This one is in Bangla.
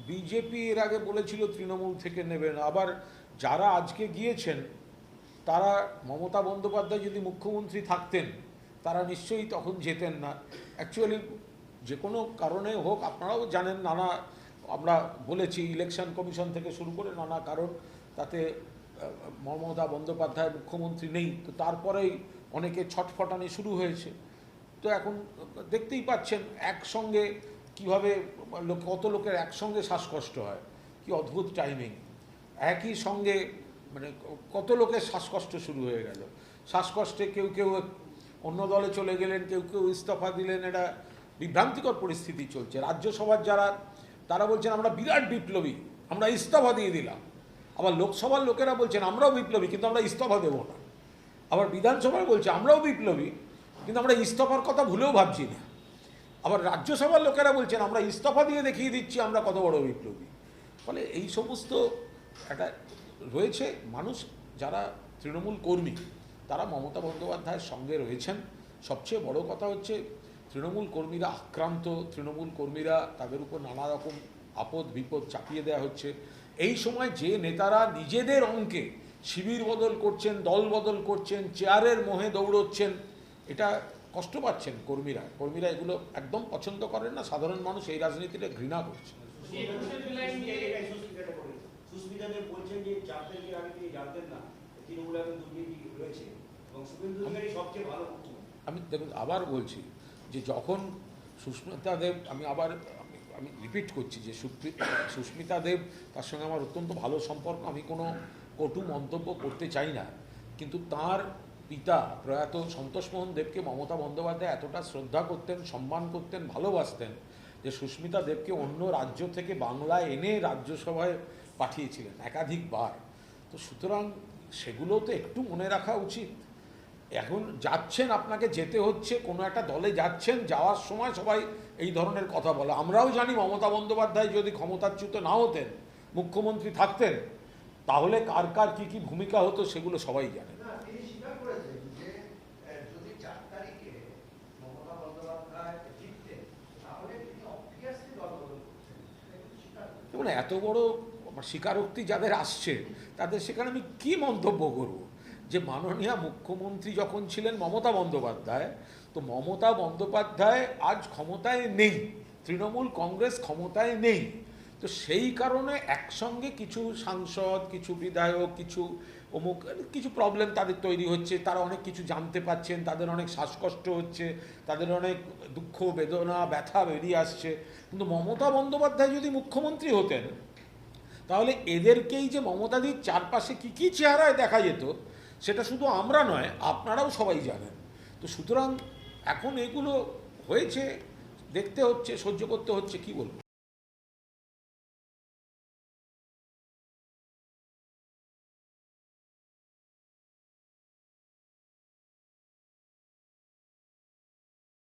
বিজেপি এর আগে বলেছিল তৃণমূল থেকে নেবেন, আবার যারা আজকে গিয়েছেন তারা মমতা বন্দ্যোপাধ্যায় যদি মুখ্যমন্ত্রী থাকতেন তারা নিশ্চয়ই তখন যেতেন না। অ্যাকচুয়ালি যে কোনো কারণে হোক, আপনারাও জানেন, নানা আমরা বলেছি ইলেকশন কমিশন থেকে শুরু করে নানা কারণ, তাতে মমতা বন্দ্যোপাধ্যায় মুখ্যমন্ত্রী নেই, তো তারপরেই অনেকে ছটফটানি শুরু হয়েছে। তো এখন দেখতেই পাচ্ছেন একসঙ্গে কীভাবে কত লোকের একসঙ্গে শ্বাসকষ্ট হয়, কি অদ্ভুত টাইমিং। একই সঙ্গে মানে কত লোকের শ্বাসকষ্ট শুরু হয়ে গেল। শ্বাসকষ্টে কেউ কেউ অন্য দলে চলে গেলেন, কেউ কেউ ইস্তফা দিলেন। এটা বিভ্রান্তিকর পরিস্থিতি চলছে। রাজ্যসভার যারা, তারা বলছেন আমরা বিরাট বিপ্লবী, আমরা ইস্তফা দিয়ে দিলাম। আবার লোকসভার লোকেরা বলছেন আমরাও বিপ্লবী কিন্তু আমরা ইস্তফা দেবো না। আবার বিধানসভায় বলছে আমরাও বিপ্লবী কিন্তু আমরা ইস্তফার কথা ভুলেও ভাবছি না। আবার রাজ্যসভার লোকেরা বলছেন আমরা ইস্তফা দিয়ে দেখিয়ে দিচ্ছি আমরা কত বড় বিপ্লবী। ফলে এই সমস্ত একটা রয়েছে। মানুষ যারা তৃণমূল কর্মী তারা মমতা বন্দ্যোপাধ্যায়ের সঙ্গে রয়েছেন। সবচেয়ে বড় কথা হচ্ছে তৃণমূল কর্মীরা আক্রান্ত, তৃণমূল কর্মীরা তাদের উপর নানা রকম আপদ বিপদ চাপিয়ে দেওয়া হচ্ছে। এই সময় যে নেতারা নিজেদের অঙ্কে শিবির বদল করছেন, দল বদল করছেন, চেয়ারের মোহে দৌড়চ্ছেন, এটা কষ্ট পাচ্ছেন কর্মীরা। কর্মীরা এগুলো একদম পছন্দ করেন না। সাধারণ মানুষ এই রাজনীতিটা ঘৃণা করছে। আমি দেখুন আবার বলছি যে যখন সুস্মিতা দেব, আমি রিপিট করছি যে সুস্মিতা দেব, তার সঙ্গে আমার অত্যন্ত ভালো সম্পর্ক, আমি কোনো কটু মন্তব্য করতে চাই না, কিন্তু তার পিতা প্রয়াত সন্তোষমোহন দেবকে মমতা বন্দ্যোপাধ্যায় এতটা শ্রদ্ধা করতেন, সম্মান করতেন, ভালোবাসতেন যে সুস্মিতা দেবকে অন্য রাজ্য থেকে বাংলায় এনে রাজ্যসভায় পাঠিয়েছিলেন একাধিকবার। তো সুতরাং সেগুলো তো একটু মনে রাখা উচিত। এখন যাচ্ছেন, আপনাকে যেতে হচ্ছে, কোনো একটা দলে যাচ্ছেন, যাওয়ার সময় সবাই এই ধরনের কথা বলে। আমরাও জানি মমতা বন্দ্যোপাধ্যায় যদি ক্ষমতাচ্যুত না হতেন, মুখ্যমন্ত্রী থাকতেন, তাহলে কার কার কী কী ভূমিকা হতো সেগুলো সবাই জানে। দেখুন এত বড় স্বীকারোক্তি যাদের আসছে তাদের সেখানে আমি কি মন্তব্য করব? যে মাননীয় মুখ্যমন্ত্রী যখন ছিলেন মমতা বন্দ্যোপাধ্যায়, তো মমতা বন্দ্যোপাধ্যায় আজ ক্ষমতায় নেই, তৃণমূল কংগ্রেস ক্ষমতায় নেই, তো সেই কারণে একসঙ্গে কিছু সাংসদ, কিছু বিধায়ক, কিছু অমুক কিছু প্রবলেম তাদের তৈরি হচ্ছে, তারা অনেক কিছু জানতে পাচ্ছেন, তাদের অনেক শ্বাসকষ্ট হচ্ছে, তাদের অনেক দুঃখ বেদনা ব্যথা বেরিয়ে আসছে। কিন্তু মমতা বন্দ্যোপাধ্যায় যদি মুখ্যমন্ত্রী হতেন তাহলে এদেরকেই যে মমতাদির চারপাশে কী কী চেহারায় দেখা যেত সেটা শুধু আমরা নয়, আপনারাও সবাই জানেন। তো সুতরাং এখন এগুলো হয়েছে, দেখতে হচ্ছে, সহ্য করতে হচ্ছে, কি বলবো।